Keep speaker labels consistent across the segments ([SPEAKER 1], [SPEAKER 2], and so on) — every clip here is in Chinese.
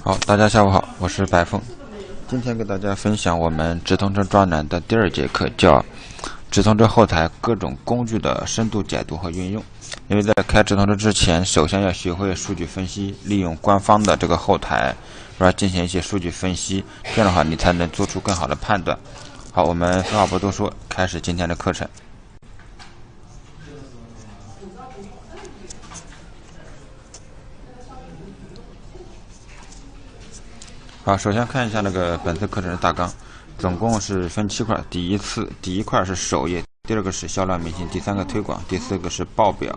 [SPEAKER 1] 好，大家下午好，我是白凤。今天给大家分享我们直通车专栏的第2节课，叫直通车后台各种工具的深度解读和运用。因为在开直通车之前，首先要学会数据分析，利用官方的这个后台，然后进行一些数据分析，这样的话你才能做出更好的判断。好，我们废话不多说，开始今天的课程。好，首先看一下那个本次课程的大纲，总共是分7块。第一块是首页，第2个是销量明星，第3个推广，第4个是报表，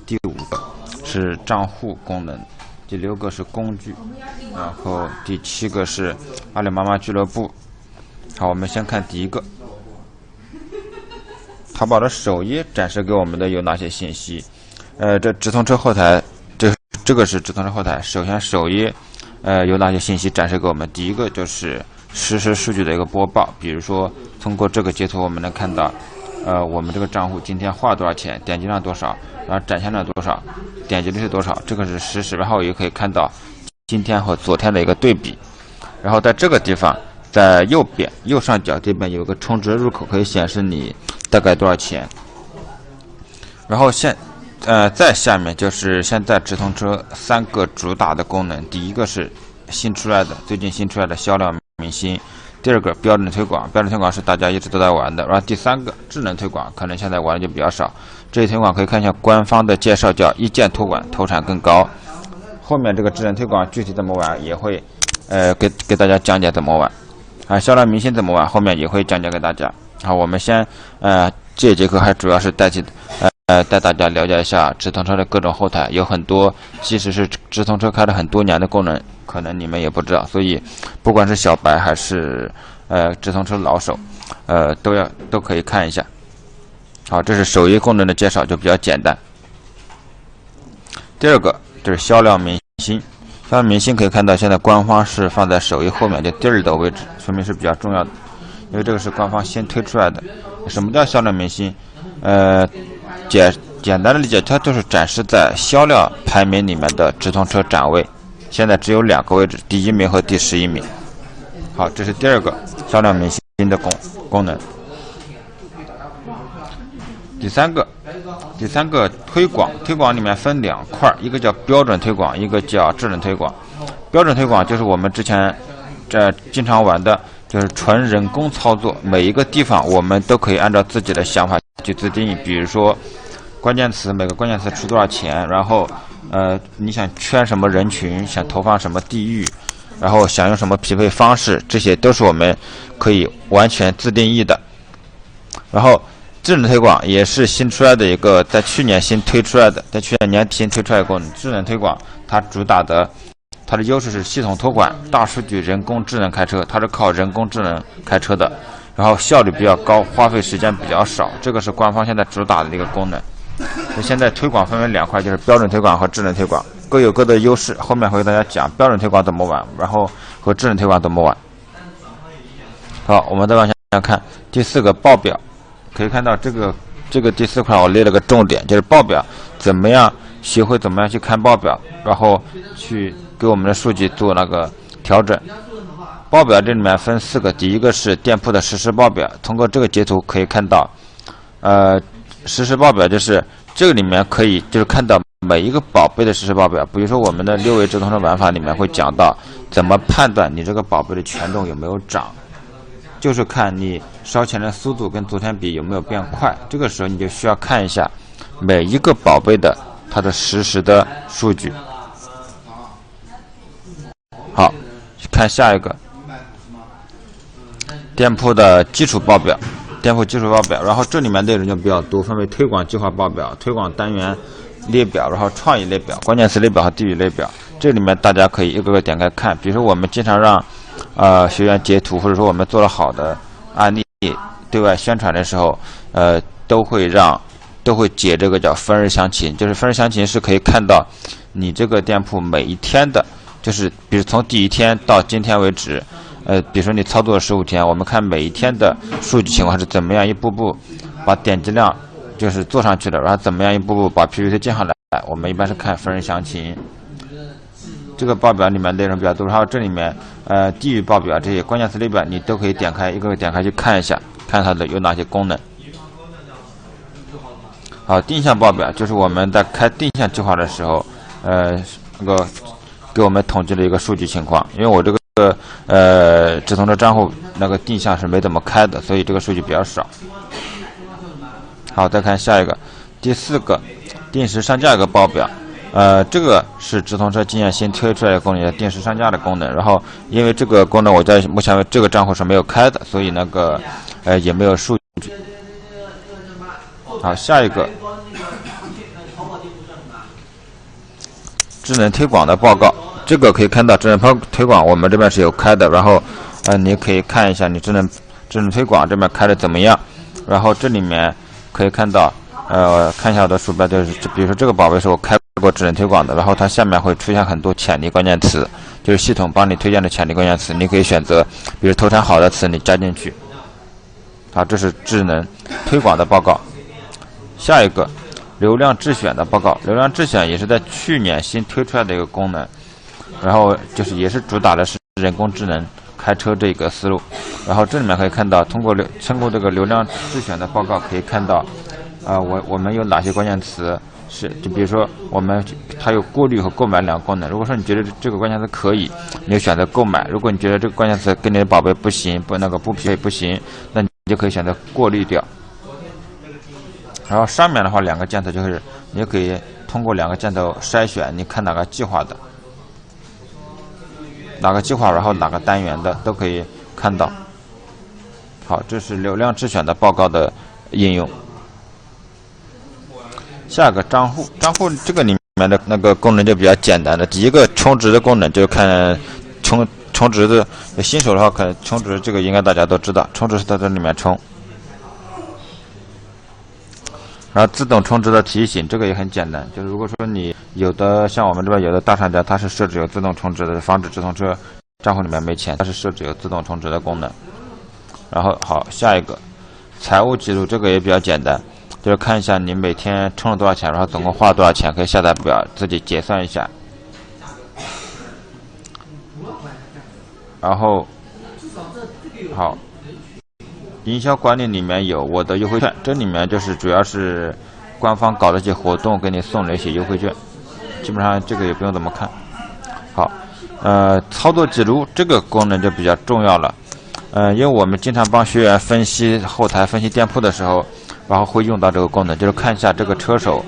[SPEAKER 1] 第5个是账户功能，第6个是工具，然后第7个是阿里妈妈俱乐部。好，我们先看第一个，淘宝的首页展示给我们的有哪些信息？这直通车后台，这个是直通车后台。首先首页有哪些信息展示给我们？第一个就是实时数据的一个播报，比如说通过这个截图我们能看到我们这个账户今天花了多少钱，点击量多少，然后展现量多少，点击率是多少，这个是实时。然后也可以看到今天和昨天的一个对比。然后在这个地方，在右上角这边有一个充值入口，可以显示你大概多少钱。然后在下面就是现在直通车3个主打的功能。第一个是最近新出来的销量明星，第2个标准推广，标准推广是大家一直都在玩的，然后第3个智能推广，可能现在玩的就比较少。这些推广可以看一下官方的介绍，叫一键托管，投产更高。后面这个智能推广具体怎么玩也会给大家讲解怎么玩啊，销量明星怎么玩，后面也会讲解给大家。好，我们先这节课还主要是带大家了解一下直通车的各种后台，有很多即使是直通车开了很多年的功能，可能你们也不知道，所以不管是小白还是直通车老手，都可以看一下。好，这是首页功能的介绍，就比较简单。第2个就是销量明星，销量明星可以看到现在官方是放在首页后面，就第2的位置，说明是比较重要的，因为这个是官方先推出来的。什么叫销量明星？简单的理解，它就是展示在销量排名里面的直通车展位，现在只有2个位置，第1名和第11名。好，这是第2个销量明星的功能。第三个推广里面分2块，一个叫标准推广，一个叫智能推广。标准推广就是我们之前经常玩的，就是纯人工操作，每一个地方我们都可以按照自己的想法去自定义，比如说每个关键词出多少钱，然后你想圈什么人群，想投放什么地域，然后想用什么匹配方式，这些都是我们可以完全自定义的。然后智能推广也是新出来的一个，在去年新推出来的功能。智能推广它的优势是系统托管、大数据、人工智能开车，它是靠人工智能开车的，然后效率比较高，花费时间比较少，这个是官方现在主打的一个功能。现在推广分为2块，就是标准推广和智能推广，各有各的优势，后面会给大家讲标准推广怎么玩，然后和智能推广怎么玩。好，我们再往下看第4个报表，可以看到这个第4块我列了个重点，就是报表学会怎么样去看报表，然后去给我们的数据做那个调整。报表这里面分4个，第一个是店铺的实时报表，通过这个截图可以看到实时报表就是这个里面可以就是看到每一个宝贝的实时报表。比如说我们的6维直通车玩法里面会讲到怎么判断你这个宝贝的权重有没有涨，就是看你烧钱的速度跟昨天比有没有变快，这个时候你就需要看一下每一个宝贝的它的实时的数据。好，看下一个店铺的基础报表，然后这里面内容就比较多，分为推广计划报表、推广单元列表，然后创意列表、关键词列表和地域列表。这里面大家可以一个个点开看，比如说我们经常让学员截图，或者说我们做了好的案例对外宣传的时候，都会解这个叫分日详情，就是分日详情是可以看到你这个店铺每一天的，就是比如从第1天到今天为止，比如说你操作了15天，我们看每一天的数据情况是怎么样一步步把点击量就是做上去的，然后怎么样一步步把 PPC 降下来，我们一般是看分日详情。这个报表里面内容比较多，还有这里面地域报表这些关键词列表，你都可以点开一个点开去看一下，看它的有哪些功能。好，定向报表就是我们在开定向计划的时候，那个给我们统计了一个数据情况。因为我这个直通车账户那个定向是没怎么开的，所以这个数据比较少。好，再看下一个，第4个，定时上架一个报表。这个是直通车今年新推出来的功能，定时上架的功能。然后因为这个功能我在目前这个账户是没有开的，所以那个也没有数据。好，下一个，智能推广的报告。这个可以看到智能推广我们这边是有开的，然后你可以看一下你智能推广这边开的怎么样。然后这里面可以看到看一下我的鼠标，就是比如说这个宝贝是我开过智能推广的，然后它下面会出现很多潜力关键词，就是系统帮你推荐的潜力关键词，你可以选择比如投产好的词你加进去。好，这是智能推广的报告。下一个，流量智选的报告。流量智选也是在去年新推出来的一个功能，然后就是也是主打的是人工智能开车这个思路。然后这里面可以看到，通过这个流量智选的报告可以看到，我们有哪些关键词是，就比如说它有过滤和购买两个功能。如果说你觉得这个关键词可以，你就选择购买；如果你觉得这个关键词跟你的宝贝不行，不匹配不行，那你就可以选择过滤掉。然后上面的话2个箭头就是你可以通过2个箭头筛选，你看哪个计划的，哪个计划，然后哪个单元的都可以看到。好，这是流量智选的报告的应用。下个账户这个里面的那个功能就比较简单的，第一个充值的功能就看充值的，新手的话可能充值这个应该大家都知道，充值是在这里面充。然后自动充值的提醒，这个也很简单，就是如果说你有的像我们这边有的大商家，它是设置有自动充值的，防止直通车账户里面没钱，它是设置有自动充值的功能。然后好，下一个财务记录，这个也比较简单，就是看一下你每天充了多少钱，然后总共花了多少钱，可以下载表自己结算一下。然后好，营销管理里面有我的优惠券，这里面就是主要是官方搞的一些活动，给你送了一些优惠券，基本上这个也不用怎么看。好，操作记录这个功能就比较重要了，因为我们经常帮学员分析后台、分析店铺的时候，然后会用到这个功能，就是看一下这个车手，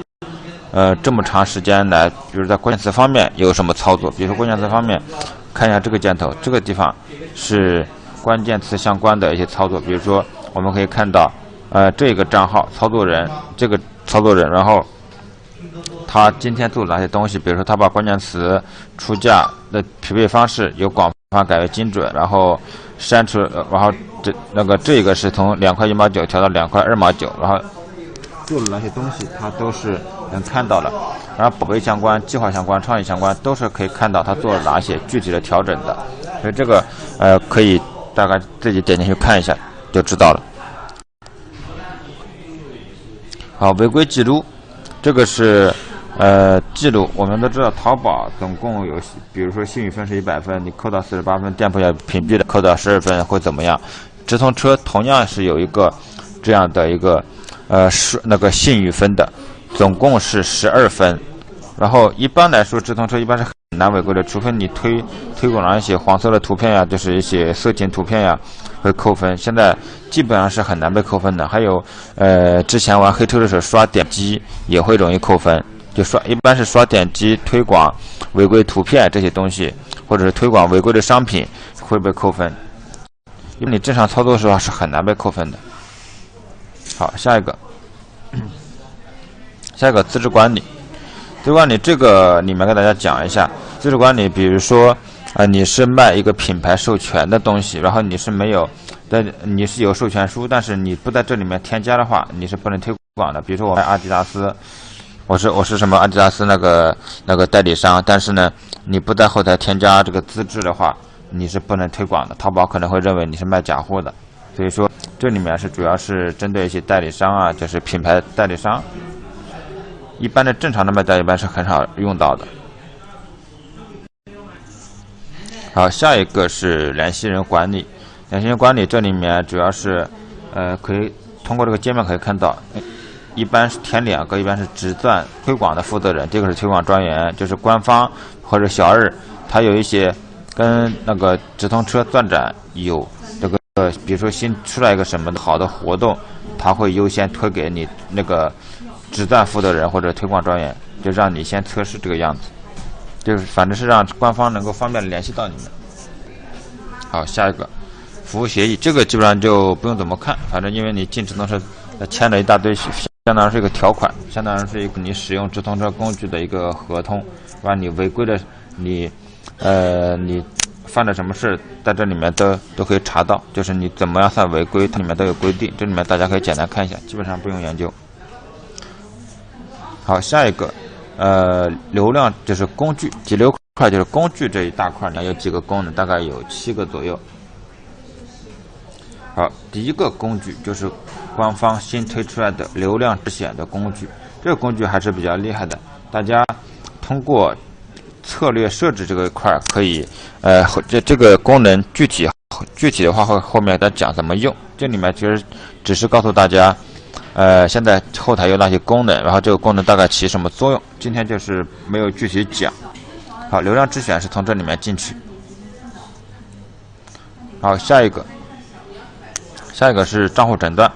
[SPEAKER 1] 这么长时间来，比如在关键词方面有什么操作，比如说关键词方面，看一下这个箭头，这个地方是关键词相关的一些操作，比如说我们可以看到，这个账号操作人，这个操作人，然后他今天做了哪些东西，比如说他把关键词出价的匹配方式由广泛改为精准，然后删除，然后这个是从2块1毛9调到2块2毛9，然后做了哪些东西，他都是能看到的。然后宝贝相关、计划相关、创意相关都是可以看到他做了哪些具体的调整的，所以这个可以大概自己点进去看一下就知道了。好，违规记录，这个是记录。我们都知道淘宝总共有，比如说信誉分是100分，你扣到48分，店铺要屏蔽的，扣到12分会怎么样？直通车同样是有一个这样的一个那个信誉分的，总共是12分。然后一般来说，直通车一般是很难违规的，除非你推广了一些黄色的图片呀，就是一些色情图片呀，会扣分。现在基本上是很难被扣分的。还有之前玩黑车的时候刷点击也会容易扣分，就一般是刷点击推广违规图片这些东西，或者是推广违规的商品会被扣分。因为你正常操作的时候是很难被扣分的。好，下一个资质管理。资质管理这个里面跟大家讲一下，资质管理，比如说你是卖一个品牌授权的东西，然后你是有授权书，但是你不在这里面添加的话，你是不能推广的。比如说我卖阿迪达斯，我是什么阿迪达斯那个代理商，但是呢，你不在后台添加这个资质的话，你是不能推广的。淘宝可能会认为你是卖假货的，所以说这里面是主要是针对一些代理商啊，就是品牌代理商。一般的正常的卖家一般是很少用到的。好，下一个是联系人管理。联系人管理这里面主要是，可以通过这个界面可以看到，一般是填2个，一般是直钻推广的负责人，这个是推广专员，就是官方或者小日，他有一些跟那个直通车钻展有这个，比如说新出来一个什么好的活动，他会优先推给你那个直钻负责人或者推广专员，就让你先测试这个样子，就是反正是让官方能够方便联系到你们。好，下一个服务协议，这个基本上就不用怎么看，反正因为你进直通车签了一大堆，相当于是一个条款，相当于是一个你使用直通车工具的一个合同，把你违规的你犯了什么事，在这里面都可以查到，就是你怎么样算违规，它里面都有规定，这里面大家可以简单看一下，基本上不用研究。好，下一个流量就是工具，第6块就是工具这一大块，有几个功能，大概有7个左右。好，第一个工具就是官方新推出来的流量直选的工具，这个工具还是比较厉害的。大家通过策略设置这个一块可以，这个功能具体的话会后面再讲怎么用。这里面其实只是告诉大家，现在后台有哪些功能，然后这个功能大概起什么作用。今天就是没有具体讲。好，流量直选是从这里面进去。好，下一个是账户诊断。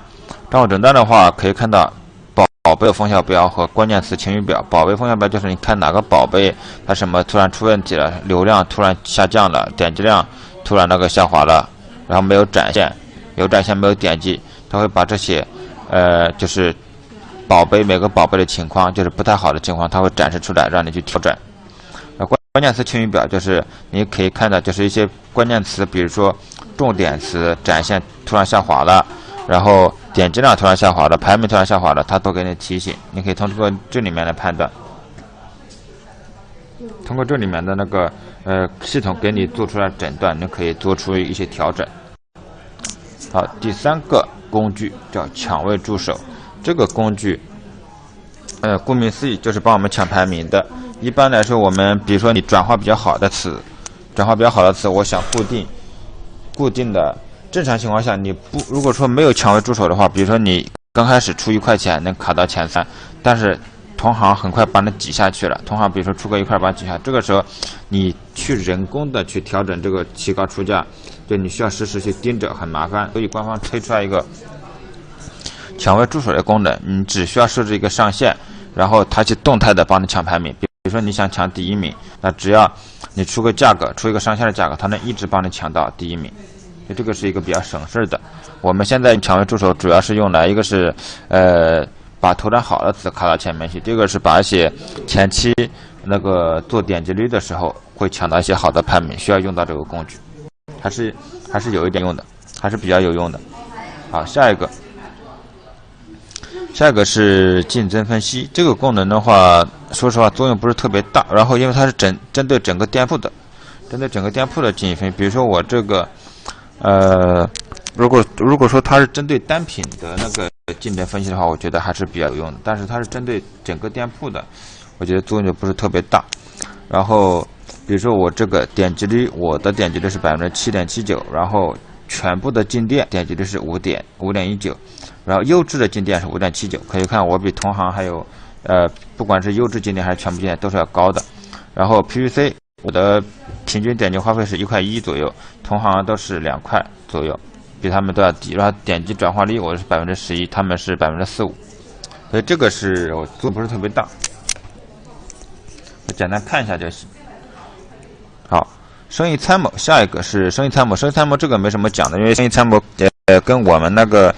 [SPEAKER 1] 账户诊断的话，可以看到宝贝的风向标和关键词晴雨表。宝贝风向标就是你看哪个宝贝它什么突然出问题了，流量突然下降了，点击量突然那个下滑了，然后没有展现，有展现没有点击，它会把这些就是每个宝贝的情况，就是不太好的情况，它会展示出来让你去调整。关键词晴雨表就是你可以看到，就是一些关键词，比如说重点词展现突然下滑了，然后点击量突然下滑了，排名突然下滑了，它都给你提醒，你可以通过这里面来判断，通过这里面的那个系统给你做出来诊断，你可以做出一些调整。好，第3个工具叫抢位助手，这个工具顾名思义就是帮我们抢排名的。一般来说，我们比如说你转化比较好的词，我想固定的，正常情况下如果说没有抢位助手的话，比如说你刚开始出1块钱能卡到前3，但是同行很快把你挤下去了，同行比如说出个1块把你挤下，这个时候你去人工的去调整这个提高出价，就你需要实时去盯着，很麻烦。所以官方推出来一个抢位助手的功能，你只需要设置一个上限，然后它去动态的帮你抢排名。比如说你想抢第1名，那只要你出个价格，出一个上限的价格，它能一直帮你抢到第1名。所以这个是一个比较省事的。我们现在抢位助手主要是用来，一个是把头展好的词卡到前面去，第二个是把一些前期那个做点击率的时候会抢到一些好的排名，需要用到这个工具，还是有一点用的，还是比较有用的。好，下一个是竞争分析，这个功能的话，说实话作用不是特别大。然后因为它是针对整个店铺的进行分析。比如说我这个，如果说它是针对单品的那个竞争分析的话，我觉得还是比较有用的。但是它是针对整个店铺的，我觉得作用就不是特别大。然后比如说我这个点击率，我的点击率是 7.79%， 然后全部的进店点击率是 5.19%。然后优质的进店是 5.79， 可以看我比同行还有不管是优质进店还是全部进店都是要高的。然后 PVC 我的平均点击花费是1.1块左右，同行都是2块左右，比他们都要低。然后点击转化率我是 11%， 他们是 4.5%， 所以这个是我做不是特别大，我简单看一下就行。好，生意参谋，下一个是生意参谋。生意参谋这个没什么讲的，因为生意参谋跟我们那个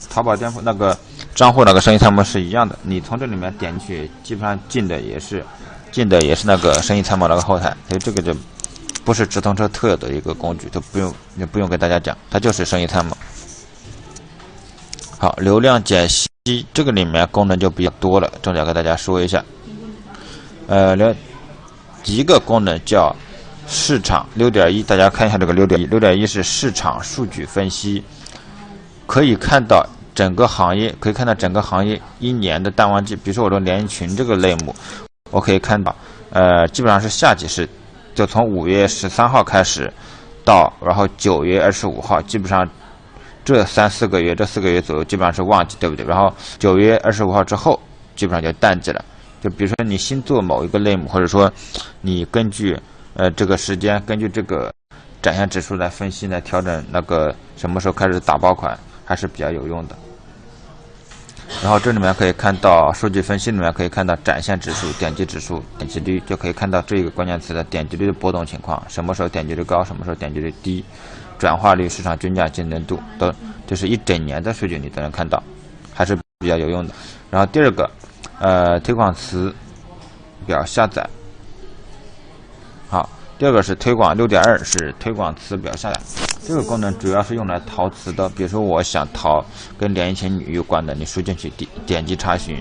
[SPEAKER 1] 淘宝店铺那个账户那个生意参谋是一样的，你从这里面点进去，基本上进的也是那个生意参谋那个后台，所以这个就不是直通车特有的一个工具，都不用给大家讲，它就是生意参谋。好，流量解析这个里面功能就比较多了，重点给大家说一下。第一个功能叫市场 6.1， 大家看一下这个 6.1 是市场数据分析，可以看到整个行业一年的淡旺季。比如说我的连衣裙这个类目，我可以看到基本上是夏季是就从5月13号开始到然后9月25号，基本上这4个月左右基本上是旺季，对不对？然后9月25号之后基本上就淡季了。就比如说你新做某一个类目，或者说你根据这个时间，根据这个展现指数来分析来调整那个什么时候开始打爆款，还是比较有用的。然后这里面可以看到数据分析里面可以看到展现指数、点击指数、点击率，就可以看到这个关键词的点击率的波动情况，什么时候点击率高，什么时候点击率低，转化率、市场均价、竞争度都，这是一整年的数据你都能看到，还是比较有用的。然后第二个，推广词表下载。好，第二个是推广 6.2 是推广词表下载。这个功能主要是用来淘词的，比如说我想淘跟连衣裙女有关的，你输进去点击查询，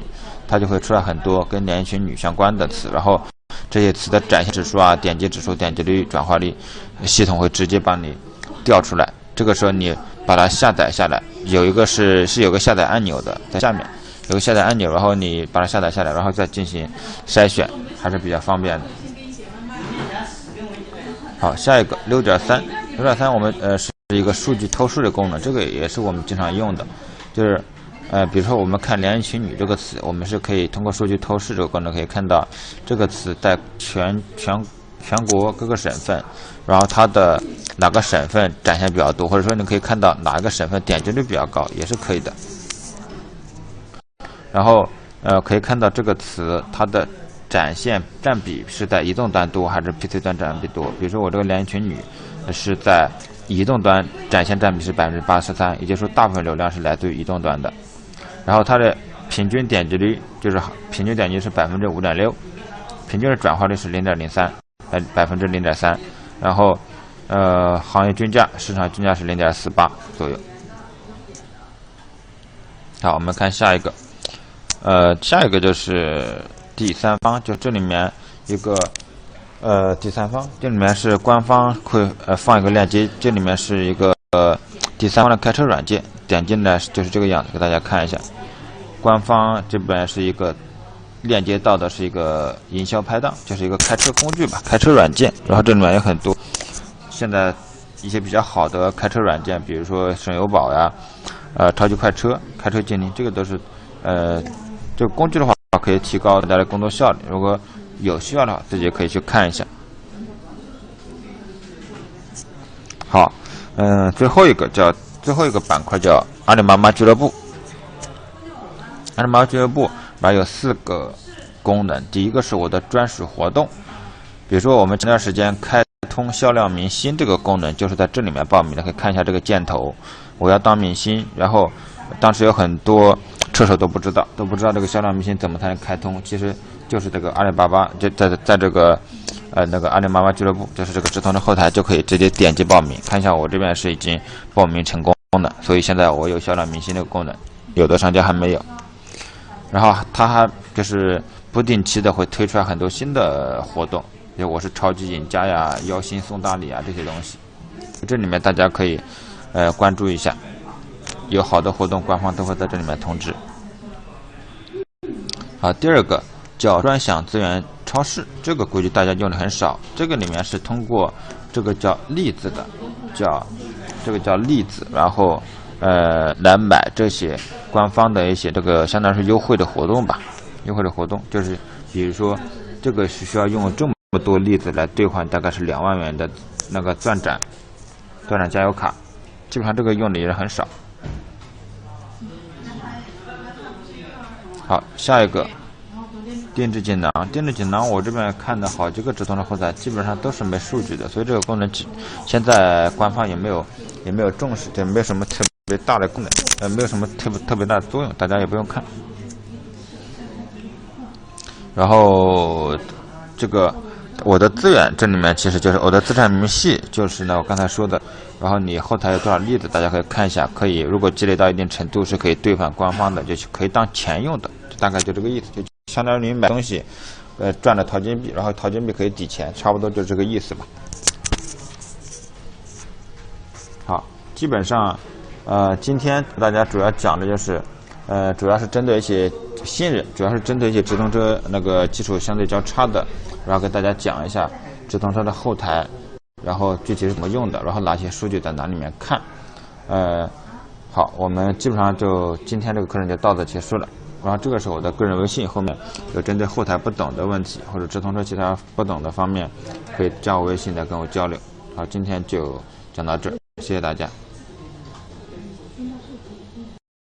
[SPEAKER 1] 它就会出来很多跟连衣裙女相关的词，然后这些词的展现指数啊、点击指数、点击率、转化率，系统会直接帮你调出来。这个时候你把它下载下来，有一个是有个下载按钮的，在下面有个下载按钮，然后你把它下载下来，然后再进行筛选，还是比较方便的。好，下一个 6.3，我们是一个数据透视的功能，这个也是我们经常用的，就是比如说我们看连衣裙女这个词，我们是可以通过数据透视这个功能可以看到这个词在全国各个省份，然后它的哪个省份展现比较多，或者说你可以看到哪一个省份点击率比较高，也是可以的。然后可以看到这个词它的展现占比是在移动端多还是 PC 端占比多？比如说我这个连衣裙女是在移动端展现占比是83%，也就是说大部分流量是来自于移动端的。然后它的平均点击率就是平均点击是 5.6%， 平均的转化率是 0.03%， 0.3%。然后行业均价、市场均价是 0.48 左右。好，我们看下一个，下一个就是第三方，就这里面一个第三方，这里面是官方会放一个链接，这里面是一个第三方的开车软件，点进来就是这个样子，给大家看一下。官方这边是一个链接到的是一个营销拍档，就是一个开车工具吧，开车软件。然后这里面有很多现在一些比较好的开车软件，比如说省油宝呀，超级快车、开车精灵，这个都是这个工具的话可以提高大家的工作效率。如果有需要的话，自己可以去看一下。好，最后一个板块叫阿里妈妈俱乐部。阿里妈妈俱乐部里面有4个功能，第一个是我的专属活动，比如说我们前段时间开通销量明星这个功能，就是在这里面报名的，可以看一下这个箭头，我要当明星，然后当时有很多车手都不知道这个销量明星怎么才能开通，其实就是这个阿里巴巴就在这个那个阿里妈妈俱乐部，就是这个直通的后台就可以直接点击报名，看一下我这边是已经报名成功的，所以现在我有销量明星这个功能，有的商家还没有。然后它还就是不定期的会推出来很多新的活动，比如我是超级赢家呀、腰星送大礼啊这些东西，这里面大家可以关注一下，有好的活动官方都会在这里面通知。好，第二个叫专享资源超市，这个估计大家用的很少，这个里面是通过这个叫栗子的，这个叫栗子，然后来买这些官方的一些这个相当于是优惠的活动吧，优惠的活动就是比如说这个是需要用这么多栗子来兑换，大概是2万元的那个钻展加油卡，基本上这个用的也是很少。好，下一个定制锦囊，我这边看的好几个直通的后台基本上都是没数据的，所以这个功能现在官方也没有重视，也没有什么特别大的功能，没有什么特别大的作用，大家也不用看。然后这个我的资源，这里面其实就是我的资产明细，就是呢我刚才说的，然后你后台有多少例子，大家可以看一下，可以如果积累到一定程度是可以兑换官方的，就可以当钱用的，大概就这个意思，就相当于你买东西赚了淘金币，然后淘金币可以抵钱，差不多就这个意思吧。好，基本上今天大家主要讲的就是主要是针对一些新人，主要是针对一些直通车那个基础相对较差的，然后给大家讲一下直通车的后台，然后具体是怎么用的，然后哪些数据在哪里面看。好，我们基本上就今天这个课程就到此结束了。然后这个是我的个人微信，后面有针对后台不懂的问题或者直通车其他不懂的方面，可以加我微信来跟我交流。好，今天就讲到这儿，谢谢大家。